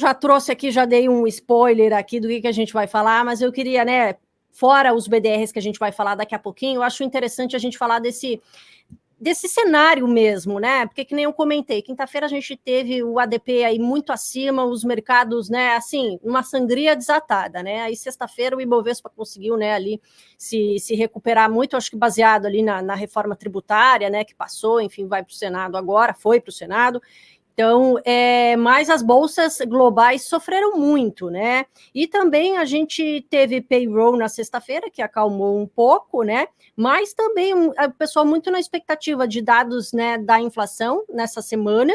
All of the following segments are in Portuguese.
já trouxe aqui, já dei um spoiler aqui do que a gente vai falar, mas eu queria, né, fora os BDRs que a gente vai falar daqui a pouquinho, eu acho interessante a gente falar desse cenário mesmo, né? Porque que nem eu comentei, quinta-feira a gente teve o ADP aí muito acima, os mercados, né, assim, uma sangria desatada, né? Aí sexta-feira o Ibovespa conseguiu, né, ali se recuperar muito, acho que baseado ali na reforma tributária, né, que passou, enfim, vai para o Senado agora, foi para o Senado. Então, mas as bolsas globais sofreram muito, né? E também a gente teve payroll na sexta-feira, que acalmou um pouco, né? Mas também o pessoal muito na expectativa de dados, né, da inflação nessa semana.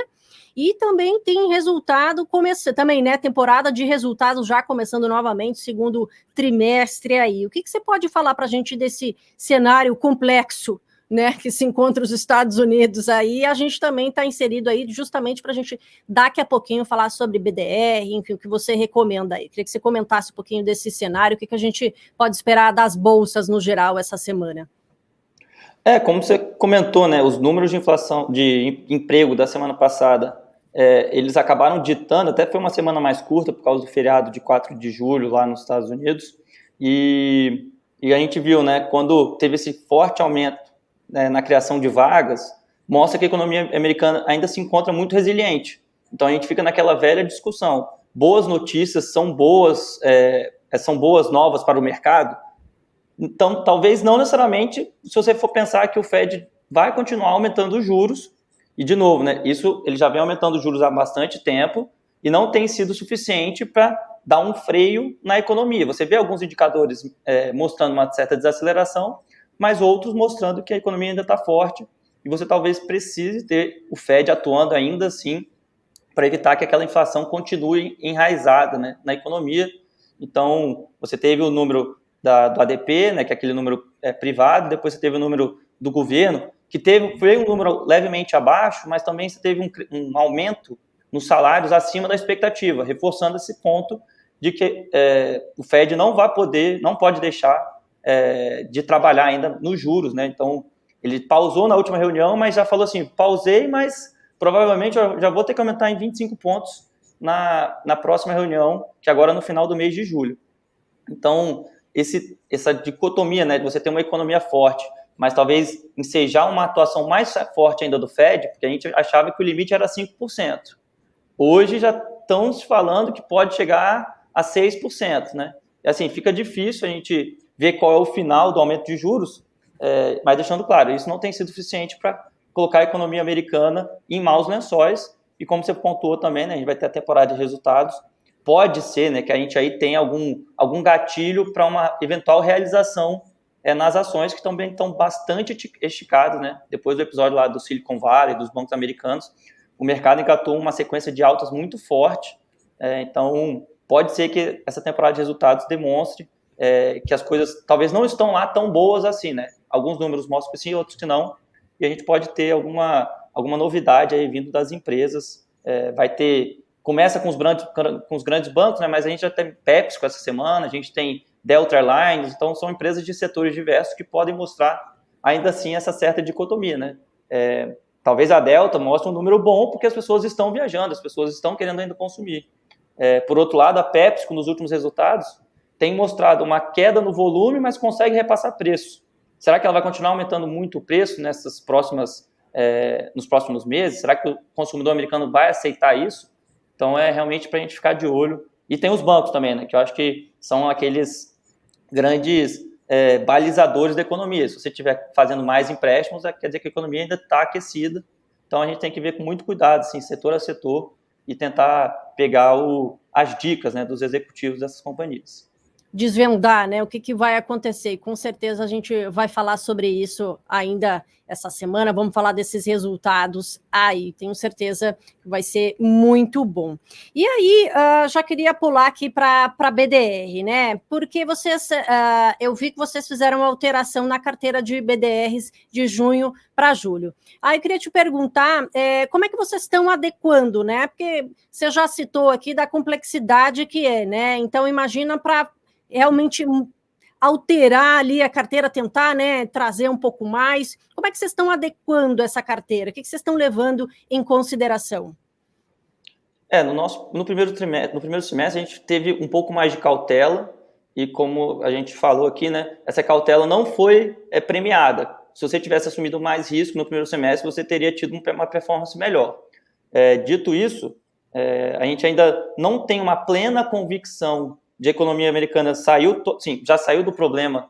E também tem resultado, também, né, temporada de resultados já começando novamente, segundo trimestre aí. O que você pode falar para a gente desse cenário complexo, né, que se encontra os Estados Unidos aí? A gente também está inserido aí justamente para a gente daqui a pouquinho falar sobre BDR, enfim, o que você recomenda aí. Queria que você comentasse um pouquinho desse cenário, o que a gente pode esperar das bolsas no geral essa semana. Como você comentou, né, os números de inflação, de emprego da semana passada, eles acabaram ditando, até foi uma semana mais curta por causa do feriado de 4 de julho lá nos Estados Unidos, e a gente viu, né, quando teve esse forte aumento, né, na criação de vagas, mostra que a economia americana ainda se encontra muito resiliente. Então a gente fica naquela velha discussão, boas notícias são boas novas para o mercado. Então, talvez não necessariamente, se você for pensar que o Fed vai continuar aumentando os juros, e de novo, né, isso ele já vem aumentando os juros há bastante tempo e não tem sido suficiente para dar um freio na economia. Você vê alguns indicadores mostrando uma certa desaceleração, mas outros mostrando que a economia ainda está forte e você talvez precise ter o Fed atuando ainda assim para evitar que aquela inflação continue enraizada, né, na economia. Então, você teve o número do ADP, né, que é aquele número privado, depois você teve o número do governo, que foi um número levemente abaixo, mas também você teve um aumento nos salários acima da expectativa, reforçando esse ponto de que o Fed não pode deixar de trabalhar ainda nos juros, né? Então, ele pausou na última reunião, mas já falou assim, pausei, mas provavelmente eu já vou ter que aumentar em 25 pontos na próxima reunião, que agora é no final do mês de julho. Então, essa dicotomia, né, de você ter uma economia forte, mas talvez ensejar uma atuação mais forte ainda do Fed, porque a gente achava que o limite era 5%. Hoje já estão se falando que pode chegar a 6%, né? E assim, fica difícil a gente ver qual é o final do aumento de juros, mas deixando claro, isso não tem sido suficiente para colocar a economia americana em maus lençóis, e como você pontuou também, né, a gente vai ter a temporada de resultados, pode ser, né, que a gente aí tenha algum gatilho para uma eventual realização nas ações que também estão bastante esticadas, né? Depois do episódio lá do Silicon Valley, dos bancos americanos, o mercado engatou uma sequência de altas muito forte. Então, pode ser que essa temporada de resultados demonstre que as coisas talvez não estão lá tão boas assim, né? Alguns números mostram que sim, outros que não. E a gente pode ter alguma novidade aí vindo das empresas. Começa com os grandes bancos, né? Mas a gente já tem PepsiCo essa semana, a gente tem Delta Airlines, então são empresas de setores diversos que podem mostrar ainda assim essa certa dicotomia, né? Talvez a Delta mostre um número bom porque as pessoas estão viajando, as pessoas estão querendo ainda consumir. Por outro lado, a PepsiCo nos últimos resultados tem mostrado uma queda no volume, mas consegue repassar preço. Será que ela vai continuar aumentando muito o preço nos próximos meses? Será que o consumidor americano vai aceitar isso? Então, é realmente para a gente ficar de olho. E tem os bancos também, né, que eu acho que são aqueles grandes balizadores da economia. Se você estiver fazendo mais empréstimos, quer dizer que a economia ainda está aquecida. Então, a gente tem que ver com muito cuidado, assim, setor a setor, e tentar pegar as dicas, né, dos executivos dessas companhias. Desvendar, né, o que vai acontecer. Com certeza a gente vai falar sobre isso ainda essa semana, vamos falar desses resultados aí, tenho certeza que vai ser muito bom. E aí, já queria pular aqui para a BDR, né, porque eu vi que vocês fizeram uma alteração na carteira de BDRs de junho para julho. Aí eu queria te perguntar, como é que vocês estão adequando, né, porque você já citou aqui da complexidade que é, né, então imagina para realmente alterar ali a carteira, tentar, né, trazer um pouco mais. Como é que vocês estão adequando essa carteira? O que vocês estão levando em consideração? No primeiro semestre, a gente teve um pouco mais de cautela e, como a gente falou aqui, né, essa cautela não foi premiada. Se você tivesse assumido mais risco no primeiro semestre, você teria tido uma performance melhor. Dito isso, a gente ainda não tem uma plena convicção de a economia americana já saiu do problema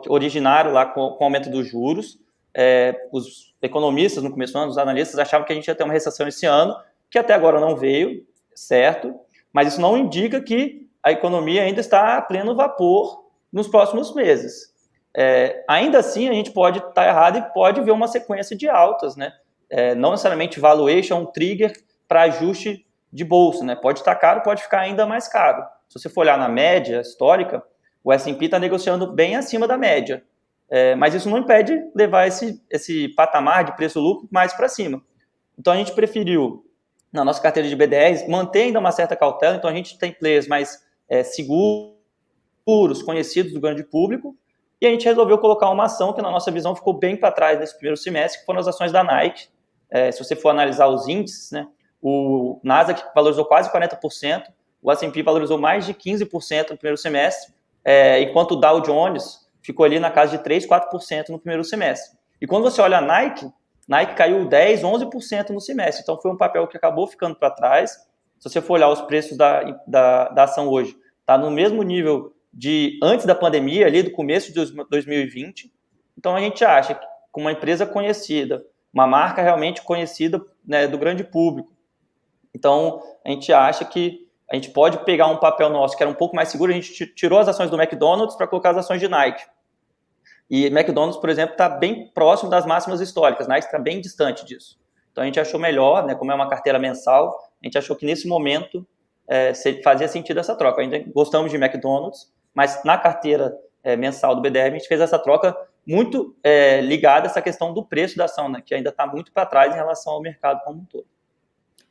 originário lá com o aumento dos juros. Os economistas, no começo do ano, os analistas achavam que a gente ia ter uma recessão esse ano, que até agora não veio, certo? Mas isso não indica que a economia ainda está a pleno vapor nos próximos meses. Ainda assim, a gente pode estar errado e pode ver uma sequência de altas, né? Não necessariamente valuation, um trigger para ajuste de bolsa, né? Pode estar caro, pode ficar ainda mais caro. Se você for olhar na média histórica, o S&P está negociando bem acima da média. Mas isso não impede levar esse patamar de preço-lucro mais para cima. Então, a gente preferiu, na nossa carteira de BDRs, manter ainda uma certa cautela. Então, a gente tem players mais seguros, conhecidos do grande público, e a gente resolveu colocar uma ação que, na nossa visão, ficou bem para trás nesse primeiro semestre, que foram as ações da Nike. Se você for analisar os índices, né, o Nasdaq valorizou quase 40%, o S&P valorizou mais de 15% no primeiro semestre, enquanto o Dow Jones ficou ali na casa de 3%, 4% no primeiro semestre. E quando você olha a Nike caiu 10%, 11% no semestre. Então, foi um papel que acabou ficando para trás. Se você for olhar os preços da ação hoje, está no mesmo nível de antes da pandemia, ali do começo de 2020. Então, a gente acha que com uma empresa conhecida, uma marca realmente conhecida, né, do grande público. Então, a gente acha que a gente pode pegar um papel nosso que era um pouco mais seguro. A gente tirou as ações do McDonald's para colocar as ações de Nike. E McDonald's, por exemplo, está bem próximo das máximas históricas. Nike está bem distante disso. Então, a gente achou melhor, né, como é uma carteira mensal, a gente achou que nesse momento fazia sentido essa troca. Ainda gostamos de McDonald's, mas na carteira mensal do BDR, a gente fez essa troca muito ligada a essa questão do preço da ação, né, que ainda está muito para trás em relação ao mercado como um todo.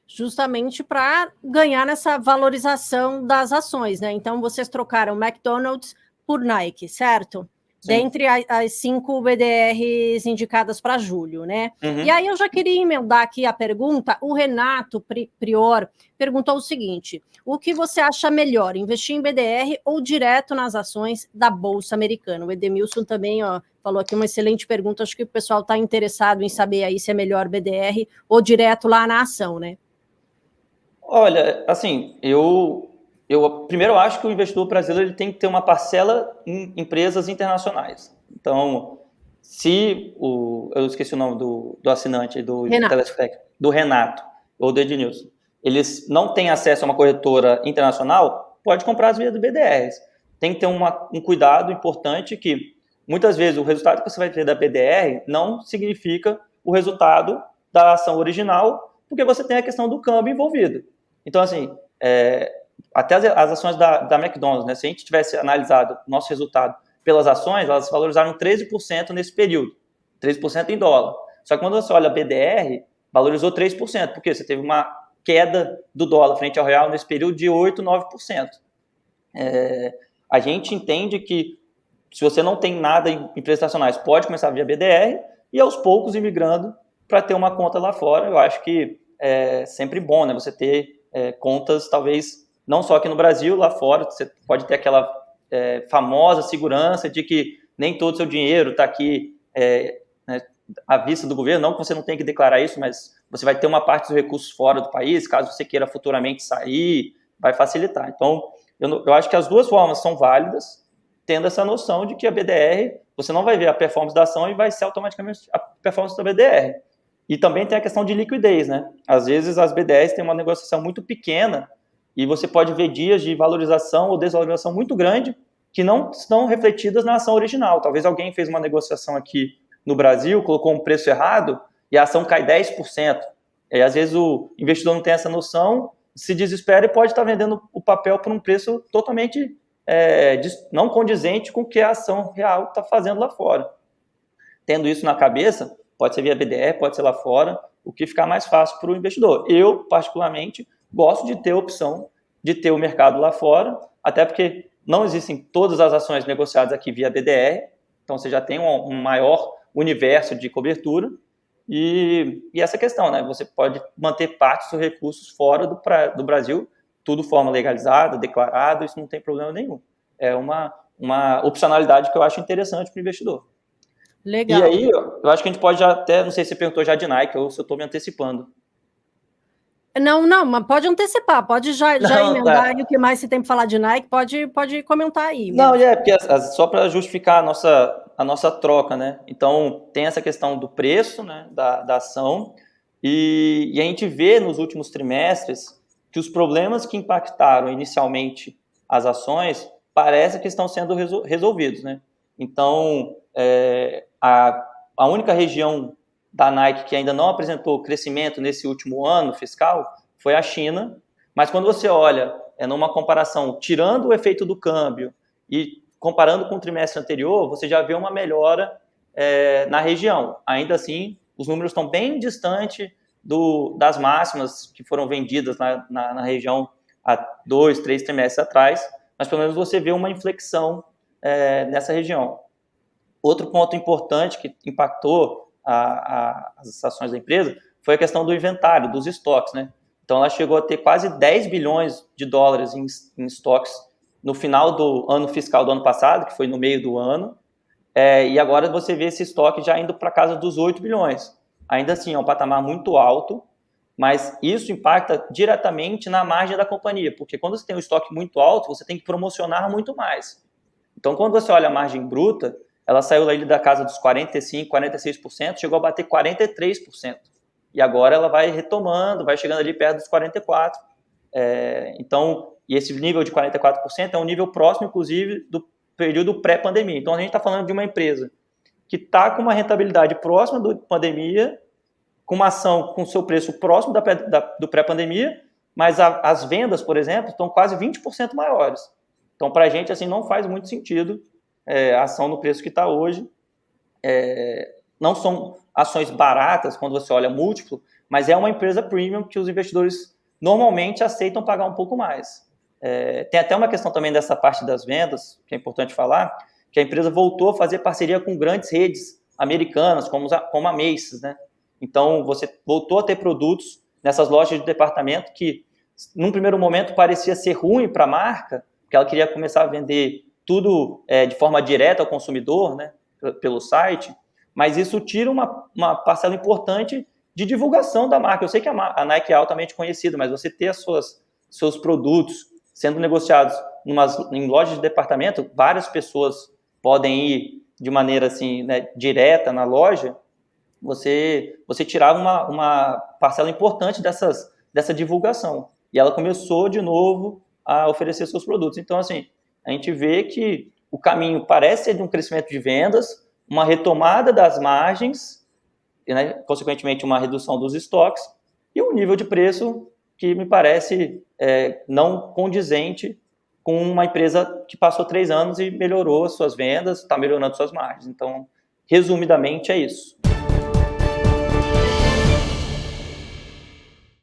Justamente para ganhar nessa valorização das ações, né? Então, vocês trocaram McDonald's por Nike, certo? Sim. Dentre as 5 BDRs indicadas para julho, né? Uhum. E aí eu já queria emendar aqui a pergunta. O Renato Prior perguntou o seguinte: o que você acha melhor, investir em BDR ou direto nas ações da Bolsa Americana? O Edemilson também falou aqui uma excelente pergunta. Acho que o pessoal está interessado em saber aí se é melhor BDR ou direto lá na ação, né? Olha, assim, eu primeiro acho que o investidor brasileiro ele tem que ter uma parcela em empresas internacionais. Então, se eu esqueci o nome do assinante do Telespec, do Renato ou do Ednilson, eles não têm acesso a uma corretora internacional, pode comprar as vias do BDRs. Tem que ter um cuidado importante que muitas vezes o resultado que você vai ter da BDR não significa o resultado da ação original, porque você tem a questão do câmbio envolvido. Então, assim, até as ações da McDonald's, né? Se a gente tivesse analisado o nosso resultado pelas ações, elas valorizaram 13% nesse período, 13% em dólar. Só que quando você olha a BDR, valorizou 3%, porque você teve uma queda do dólar frente ao real nesse período de 8%, 9%. A gente entende que se você não tem nada em empresas nacionais, pode começar via BDR e aos poucos ir migrando para ter uma conta lá fora. Eu acho que é sempre bom, né? Você ter contas, talvez, não só aqui no Brasil, lá fora, você pode ter aquela famosa segurança de que nem todo o seu dinheiro está aqui né, à vista do governo, não que você não tenha que declarar isso, mas você vai ter uma parte dos recursos fora do país, caso você queira futuramente sair, vai facilitar. Então, eu acho que as duas formas são válidas, tendo essa noção de que a BDR, você não vai ver a performance da ação e vai ser automaticamente a performance da BDR. E também tem a questão de liquidez, né? Às vezes as BDRs têm uma negociação muito pequena e você pode ver dias de valorização ou desvalorização muito grande que não estão refletidas na ação original. Talvez alguém fez uma negociação aqui no Brasil, colocou um preço errado e a ação cai 10%. E às vezes o investidor não tem essa noção, se desespera e pode estar vendendo o papel por um preço totalmente não condizente com o que a ação real está fazendo lá fora. Tendo isso na cabeça, pode ser via BDR, pode ser lá fora, o que ficar mais fácil para o investidor. Eu, particularmente, gosto de ter a opção de ter o mercado lá fora, até porque não existem todas as ações negociadas aqui via BDR, então você já tem um maior universo de cobertura, E essa questão, né? Você pode manter parte dos seus recursos fora do Brasil, tudo forma legalizada, declarado, isso não tem problema nenhum. É uma opcionalidade que eu acho interessante para o investidor. Legal. E aí, eu acho que a gente pode já até, não sei se você perguntou já de Nike ou se eu estou me antecipando. Não, mas pode antecipar, pode já Não, emendar tá. aí o que mais você tem para falar de Nike, pode comentar aí Não, mesmo. porque só para justificar a nossa troca, né? Então, tem essa questão do preço, né, da ação, e a gente vê nos últimos trimestres que os problemas que impactaram inicialmente as ações parece que estão sendo resolvidos, né? Então, a única região da Nike que ainda não apresentou crescimento nesse último ano fiscal foi a China, mas quando você olha numa comparação, tirando o efeito do câmbio e comparando com o trimestre anterior, você já vê uma melhora na região. Ainda assim, os números estão bem distantes das máximas que foram vendidas na região há 2, 3 trimestres atrás, mas pelo menos você vê uma inflexão nessa região. Outro ponto importante que impactou as ações da empresa foi a questão do inventário, dos estoques, né? Então, ela chegou a ter quase 10 bilhões de dólares em estoques no final do ano fiscal do ano passado, que foi no meio do ano, e agora você vê esse estoque já indo para casa dos 8 bilhões. Ainda assim, é um patamar muito alto, mas isso impacta diretamente na margem da companhia, porque quando você tem um estoque muito alto, você tem que promocionar muito mais. Então, quando você olha a margem bruta, ela saiu ali da casa dos 45%, 46%, chegou a bater 43%. E agora ela vai retomando, vai chegando ali perto dos 44%. Então, e esse nível de 44% é um nível próximo, inclusive, do período pré-pandemia. Então, a gente está falando de uma empresa que está com uma rentabilidade próxima da pandemia, com uma ação com seu preço próximo do pré-pandemia, mas as vendas, por exemplo, estão quase 20% maiores. Então, para a gente, assim, não faz muito sentido a ação no preço que está hoje. Não são ações baratas quando você olha múltiplo, mas é uma empresa premium que os investidores normalmente aceitam pagar um pouco mais. Tem até uma questão também dessa parte das vendas, que é importante falar, que a empresa voltou a fazer parceria com grandes redes americanas, como a Macy's, né? Então, você voltou a ter produtos nessas lojas de departamento que, num primeiro momento, parecia ser ruim para a marca, porque ela queria começar a vender tudo de forma direta ao consumidor, né, pelo site, mas isso tira uma parcela importante de divulgação da marca. Eu sei que a Nike é altamente conhecida, mas você ter seus produtos sendo negociados em lojas de departamento, várias pessoas podem ir de maneira assim, né, direta na loja, você tirava uma parcela importante dessa divulgação. E ela começou de novo a oferecer seus produtos. Então, assim, a gente vê que o caminho parece ser de um crescimento de vendas, uma retomada das margens, né, consequentemente uma redução dos estoques, e um nível de preço que me parece não condizente com uma empresa que passou 3 anos e melhorou as suas vendas, está melhorando suas margens. Então, resumidamente, é isso.